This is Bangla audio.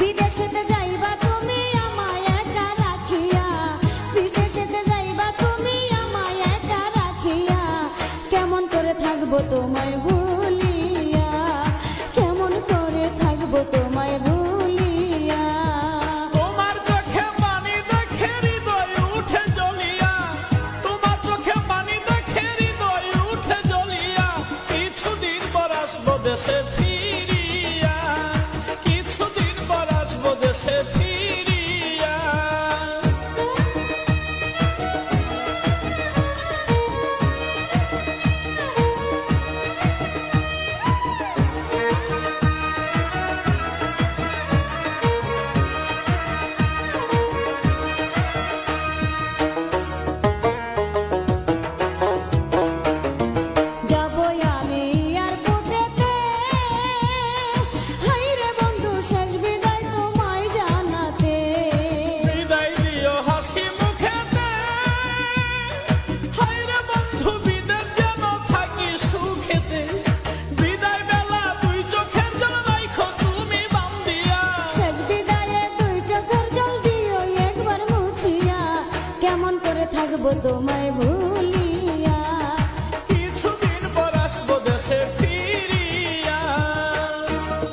বিদেশেতে যাইবা তুমি আমায় একা রাখিয়া, বিদেশেতে যাইবা তুমি আমায় একা রাখিয়া, কেমন করে থাকবো তোমায় ভুলিয়া, কেমন করে থাকবো তোমায় ভুলিয়া। তোমার চোখে পানি দেখে হৃদয় উঠে জ্বলিয়া, তোমার চোখে পানি দেখে হৃদয় উঠে জ্বলিয়া, কিছুদিন পর আসবো দেশে ফিরিয়া, কিছুদিন পর আসবো দেশে ফিরিয়া। যাবো আমি এয়ারপোর্টেতে, হায়রে বন্ধু শেষ বিদায় তোমায় জানাতে। বিদায় দিও হাসি মুখেতে, হায়রে বন্ধু বিদেশ যেন থাকি সুখেতে, বিদায় বেলা দুই চোখের জল রাইখো তুমি বান্ধিয়া, শেষ বিদায়ে দুই চোখের জল দিও একবার মুছিয়া, কেমন করে থাকবো তোমায় ভুলিয়া। কিছুদিন পর আসবো দেশে